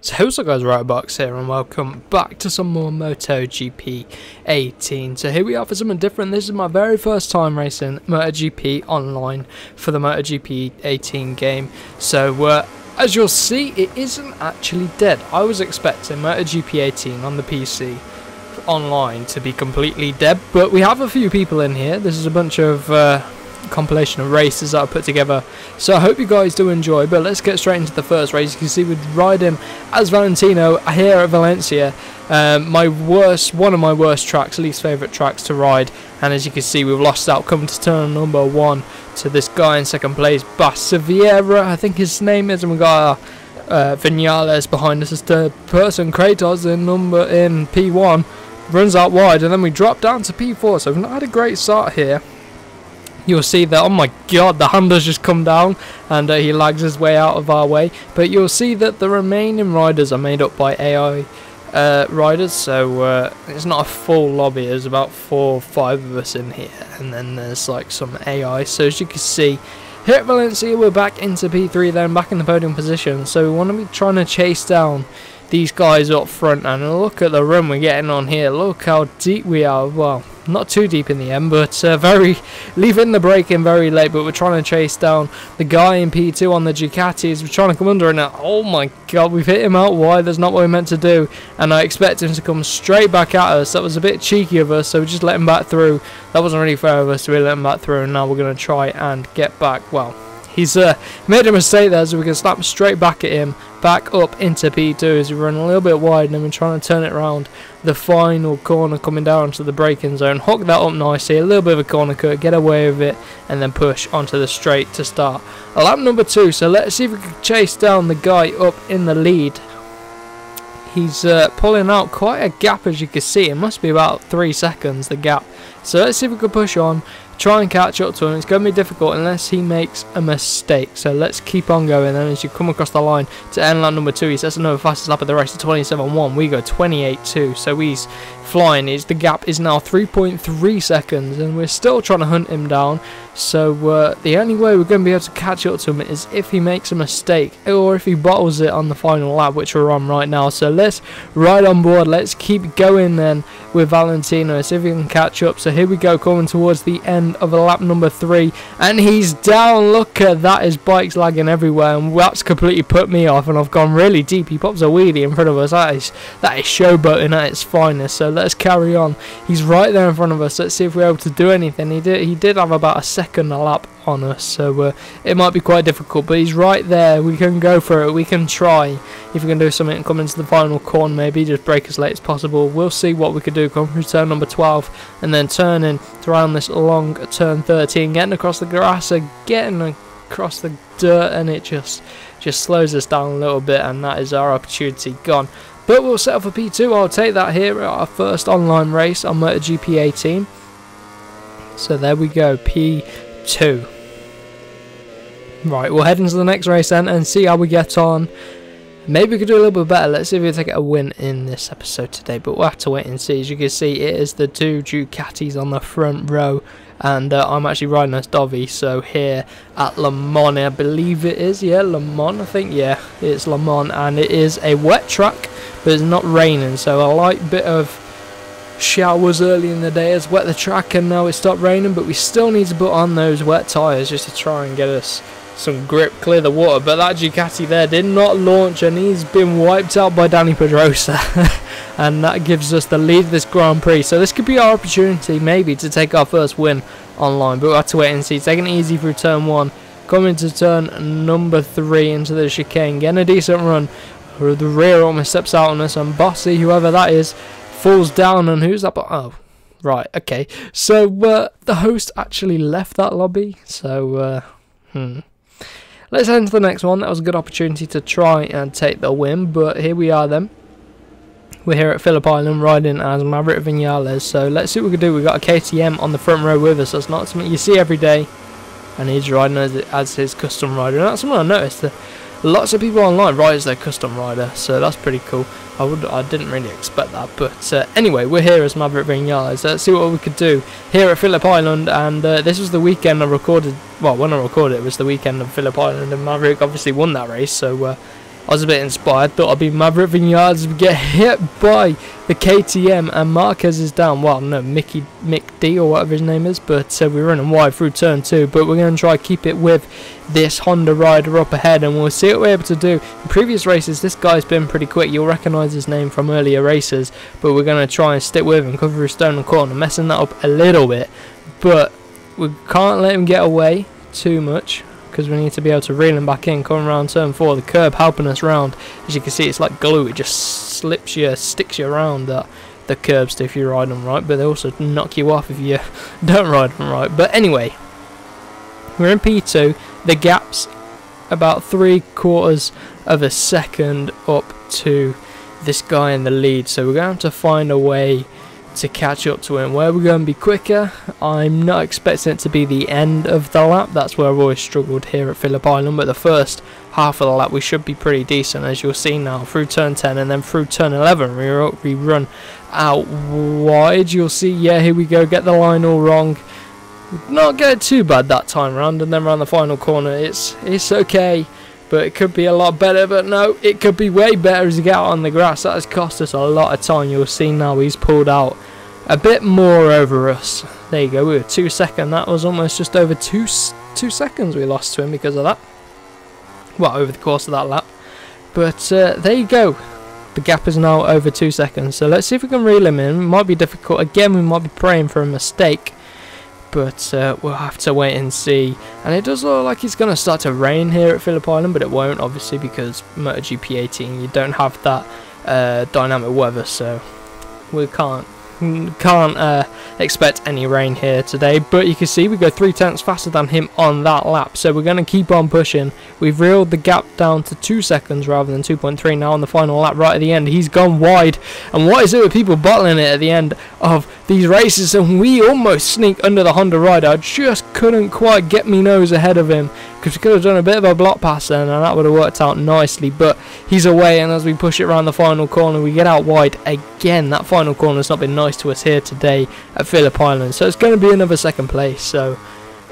So what's up guys, Robox here and welcome back to some more MotoGP 18. So here we are for something different. This is my very first time racing MotoGP online for the MotoGP 18 game. So as you'll see, it isn't actually dead. I was expecting MotoGP 18 on the PC online to be completely dead, but we have a few people in here. This is a bunch of compilation of races that I put together, so I hope you guys do enjoy. But let's get straight into the first race. You can see we're riding as Valentino here at Valencia. One of my worst tracks, least favourite tracks to ride, and as you can see we've lost out coming to turn number 1 to this guy in second place, Basaviera I think his name is, and we got Vinales behind us as third person. Kratos in P1 runs out wide, and then we drop down to P4, so we've not had a great start here. You'll see that, oh my god, the Honda's just come down and he lags his way out of our way. But you'll see that the remaining riders are made up by AI riders, so it's not a full lobby. There's about 4 or 5 of us in here, and then there's like some AI. So as you can see, here at Valencia we're back into P3 then, back in the podium position. So we want to be trying to chase down these guys up front, and look at the run we're getting on here. Look how deep we are. Well, not too deep in the end, but leaving the break in very late. But we're trying to chase down the guy in P2 on the Ducatis. We're trying to come under, and oh my god, we've hit him out wide. That's not what we meant to do, and I expect him to come straight back at us. That was a bit cheeky of us, so we just let him back through. That wasn't really fair of us, so we let him back through, and now we're going to try and get back. Well, he's made a mistake there, so we can slap straight back at him, back up into P2 as we run a little bit wide, and then we're trying to turn it around the final corner coming down to the braking zone. Hook that up nicely, a little bit of a corner cut, get away with it, and then push onto the straight to start lap number 2. So let's see if we can chase down the guy up in the lead. He's pulling out quite a gap, as you can see. It must be about 3 seconds, the gap. So let's see if we can push on, try and catch up to him. It's going to be difficult unless he makes a mistake. So let's keep on going. And as you come across the line to end lap number 2, he sets another fastest lap of the race at 27.1. We go 28.2. So he's flying. The gap is now 3.3 seconds, and we're still trying to hunt him down. So the only way we're going to be able to catch up to him is if he makes a mistake, or if he bottles it on the final lap, which we're on right now. So let's ride on board. Let's keep going then with Valentino, see if we can catch up. So here we go, coming towards the end of lap number 3, and he's down. Look at that, his bike's lagging everywhere, and that's completely put me off, and I've gone really deep. He pops a wheelie in front of us. That is showboating at its finest. So let's carry on. He's right there in front of us. Let's see if we're able to do anything. He did have about a second a lap on us, so it might be quite difficult, but he's right there. We can go for it. We can try if we can do something and come into the final corner, maybe just brake as late as possible. We'll see what we could do. Come through turn number 12 and then turning around this long turn 13, getting across the grass, getting across the dirt, and it just slows us down a little bit, and that is our opportunity gone. But we'll settle for P2. I'll take that here at our first online race on MotoGP 18. So there we go, P2. Right, we'll head into the next race then and see how we get on. Maybe we could do a little bit better. Let's see if we can get a win in this episode today, but we'll have to wait and see. As you can see, it is the 2 Ducatis on the front row, and I'm actually riding as Dovi. So here at Le Mans, I believe it is, yeah, Le Mans, I think, yeah, it's Le Mans, and it is a wet track, but it's not raining, so a light bit of showers early in the day has wet the track, and now it's stopped raining, but we still need to put on those wet tyres just to try and get us some grip, clear the water. But that Ducati there did not launch, and he's been wiped out by Danny Pedrosa and that gives us the lead of this Grand Prix. So this could be our opportunity maybe to take our first win online, but we'll have to wait and see. Taking it easy through turn 1, coming to turn number 3 into the chicane, getting a decent run. The rear almost steps out on us, and Bossy, whoever that is, falls down. And who's that? Oh, right, okay. So the host actually left that lobby, so let's head into the next one. That was a good opportunity to try and take the win, but here we are then. We're here at Phillip Island riding as Maverick Vinales, so let's see what we can do. We've got a KTM on the front row with us. That's not something you see every day, and he's riding as his custom rider, and that's something I noticed. Lots of people online ride as their custom rider, so that's pretty cool. I didn't really expect that, but anyway, we're here as Maverick Vinales. Let's see what we could do here at Phillip Island, and this was the weekend I recorded. Well, when I recorded it was the weekend of Phillip Island, and Maverick obviously won that race, so I was a bit inspired, thought I'd be Maverick Vineyards. We get hit by the KTM and Marquez is down. Well, no, Mick D or whatever his name is, but we're running wide through turn 2, but we're going to try to keep it with this Honda rider up ahead, and we'll see what we're able to do. In previous races, this guy's been pretty quick. You'll recognise his name from earlier races, but we're going to try and stick with him, cover through stone and corner, messing that up a little bit, but we can't let him get away too much, because we need to be able to reel him back in, coming around turn 4, the curb helping us round. As you can see, it's like glue, it just sticks you around the curbs if you ride them right, but they also knock you off if you don't ride them right. But anyway, we're in P2, the gap's about 3/4 of a second up to this guy in the lead, so we're going to have to find a way to catch up to him. Where we're going to be quicker, I'm not expecting it to be the end of the lap. That's where I've always struggled here at Phillip Island, but the first half of the lap we should be pretty decent, as you'll see now, through turn 10 and then through turn 11 we run out wide. You'll see, yeah, here we go, get the line all wrong, not get too bad that time round, and then around the final corner it's okay, but it could be a lot better. But no, it could be way better as you get out on the grass. That has cost us a lot of time. You'll see now he's pulled out a bit more over us. There you go, we were 2 seconds. That was almost just over two seconds we lost to him because of that. Well, over the course of that lap. But there you go. The gap is now over 2 seconds. So let's see if we can reel him in. It might be difficult. Again, we might be praying for a mistake, but we'll have to wait and see. And it does look like it's going to start to rain here at Phillip Island, but it won't, obviously, because MotoGP 18, you don't have that dynamic weather, so we can't expect any rain here today. But you can see we go 3/10 faster than him on that lap, so we're going to keep on pushing. We've reeled the gap down to 2 seconds rather than 2.3 now on the final lap. Right at the end, he's gone wide, and what is it with people bottling it at the end of these races? And we almost sneak under the Honda rider. I just couldn't quite get me nose ahead of him, because we could have done a bit of a block pass then, and that would have worked out nicely. But he's away, and as we push it around the final corner, we get out wide again. That final corner has not been nice to us here today at Phillip Island, so it's going to be another second place. So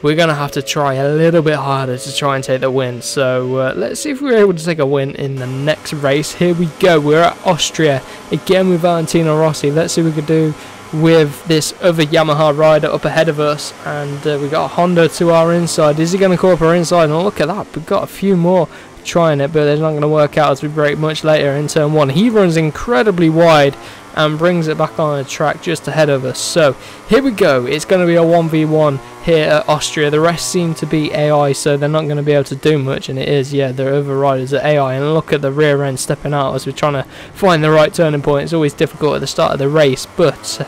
we're going to have to try a little bit harder to try and take the win. So let's see if we're able to take a win in the next race. Here we go, we're at Austria again with Valentino Rossi. Let's see what we can do with this other Yamaha rider up ahead of us, and we got a Honda to our inside. Is he going to come up our inside? And look at that, we've got a few more trying it, but they're not going to work out as we break much later in turn 1. He runs incredibly wide and brings it back on the track just ahead of us. So here we go, it's going to be a 1v1 here at Austria. The rest seem to be AI, so they're not going to be able to do much, and it is, yeah, the other riders are AI. And look at the rear end stepping out as we're trying to find the right turning point. It's always difficult at the start of the race, but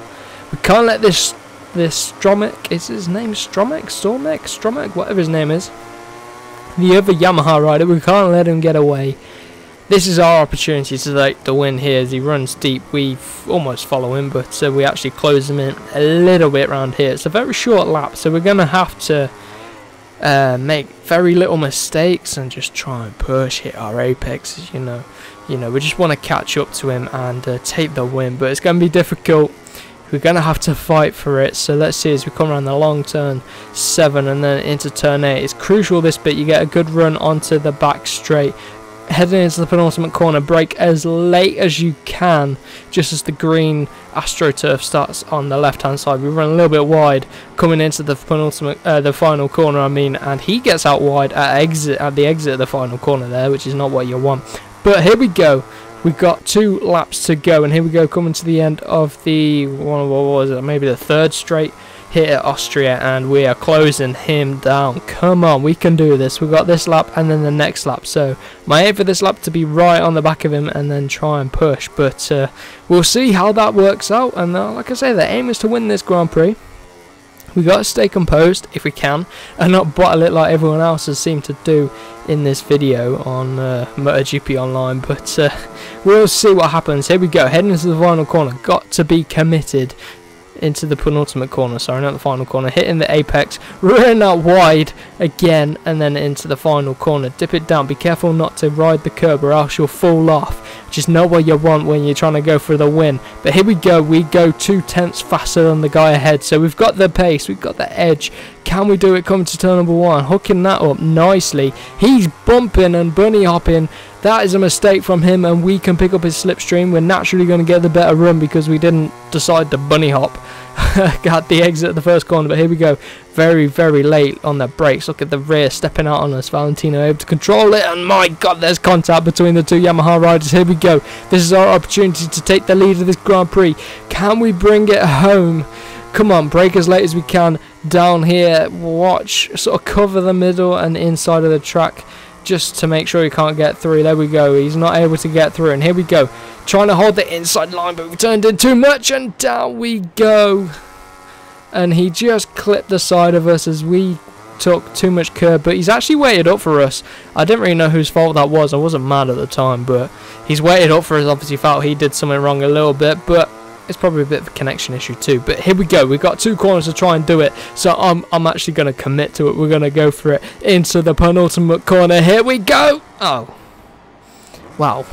we can't let this Stromek, is his name Stromek, whatever his name is, the other Yamaha rider, we can't let him get away. This is our opportunity to take the win here. As he runs deep, we almost follow him, but we actually close him in a little bit around here. It's a very short lap, so we're going to have to make very little mistakes and just try and push, hit our apexes, you know, we just want to catch up to him and take the win, but it's going to be difficult. We're going to have to fight for it. So let's see as we come around the long turn 7 and then into turn 8. It's crucial this bit, you get a good run onto the back straight. Heading into the penultimate corner, brake as late as you can, just as the green AstroTurf starts on the left hand side. We run a little bit wide coming into the penultimate, the final corner, and he gets out wide at the exit of the final corner there, which is not what you want. But here we go. We've got 2 laps to go, and here we go, coming to the end of the maybe the 3rd straight here at Austria, and we are closing him down. Come on, we can do this. We've got this lap and then the next lap, so my aim for this lap to be right on the back of him and then try and push, but we'll see how that works out. And like I say, the aim is to win this Grand Prix. We got to stay composed if we can, and not bottle it like everyone else has seemed to do in this video on MotoGP Online. But we'll see what happens. Here we go, heading into the final corner. Got to be committed into the penultimate corner, sorry, not the final corner, hitting the apex, running out wide again, and then into the final corner. Dip it down, be careful not to ride the curb or else you'll fall off, which is not what you want when you're trying to go for the win. But here we go 2/10 faster than the guy ahead, so we've got the pace, we've got the edge Can we do it coming to turn number 1? Hooking that up nicely. He's bumping and bunny hopping. That is a mistake from him, and we can pick up his slipstream. We're naturally going to get the better run because we didn't decide to bunny hop at the exit of the first corner. But here we go. Very, very late on the brakes. Look at the rear stepping out on us. Valentino able to control it, and my God, there's contact between the two Yamaha riders. Here we go. This is our opportunity to take the lead of this Grand Prix. Can we bring it home? Come on, brake as late as we can down here. Watch, sort of cover the middle and inside of the track just to make sure he can't get through. There we go. He's not able to get through, and here we go. Trying to hold the inside line, but we turned in too much, and down we go. And he just clipped the side of us as we took too much curb, but he's actually waited up for us. I didn't really know whose fault that was. I wasn't mad at the time, but he's waited up for us. Obviously felt he did something wrong a little bit, but it's probably a bit of a connection issue too. But here we go. We've got 2 corners to try and do it, so I'm actually going to commit to it. We're going to go for it into the penultimate corner. Here we go. Oh, wow,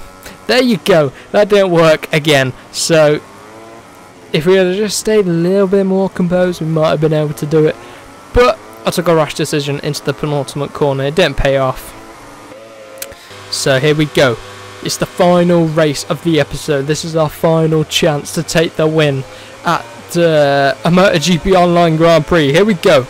there you go. That didn't work again. So if we had just stayed a little bit more composed, we might have been able to do it, but I took a rash decision into the penultimate corner. It didn't pay off. So here we go. It's the final race of the episode. This is our final chance to take the win at a MotoGP Online Grand Prix. Here we go.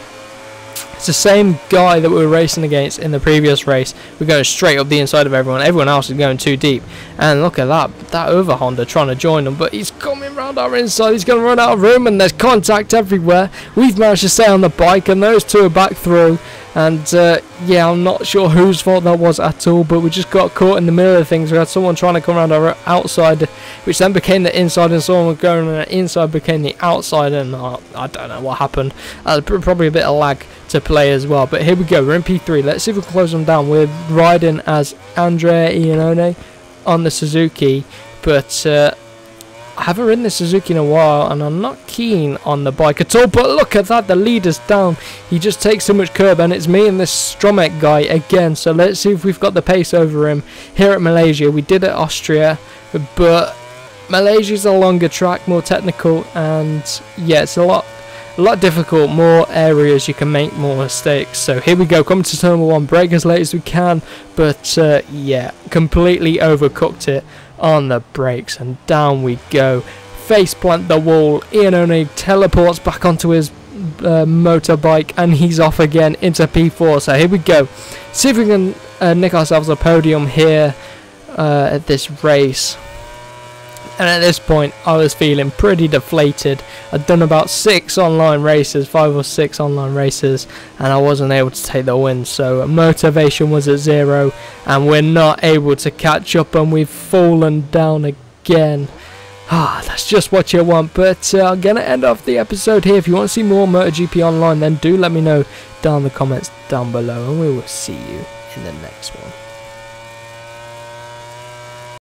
It's the same guy that we were racing against in the previous race. We're going straight up the inside of everyone. Everyone else is going too deep. And look at that over Honda trying to join them. But he's coming round our inside. He's going to run out of room, and there's contact everywhere. We've managed to stay on the bike, and those two are back through. And yeah, I'm not sure whose fault that was at all, but we just got caught in the middle of things. We had someone trying to come around our outside, which then became the inside, and someone going on the inside became the outside, and I don't know what happened. Probably a bit of lag to play as well. But here we go, we're in P3. Let's see if we can close them down. We're riding as Andrea Iannone on the Suzuki, but I haven't ridden the Suzuki in a while, and I'm not keen on the bike at all. But look at that, the leader's down. He just takes so much curb, and it's me and this Stromek guy again. So let's see if we've got the pace over him here at Malaysia. We did at Austria, but Malaysia's a longer track, more technical, and yeah, it's a lot difficult, more areas you can make more mistakes. So here we go, coming to turn number 1, brake as late as we can, but yeah, completely overcooked it on the brakes, and down we go. Face plant the wall. Iannone teleports back onto his motorbike, and he's off again into P4. So here we go. See if we can nick ourselves a podium here at this race. And at this point I was feeling pretty deflated. I'd done about 5 or 6 online races, and I wasn't able to take the win, so motivation was at 0, and we're not able to catch up, and we've fallen down again. That's just what you want. But I'm going to end off the episode here. If you want to see more MotoGP Online, then do let me know down in the comments down below, and we will see you in the next one.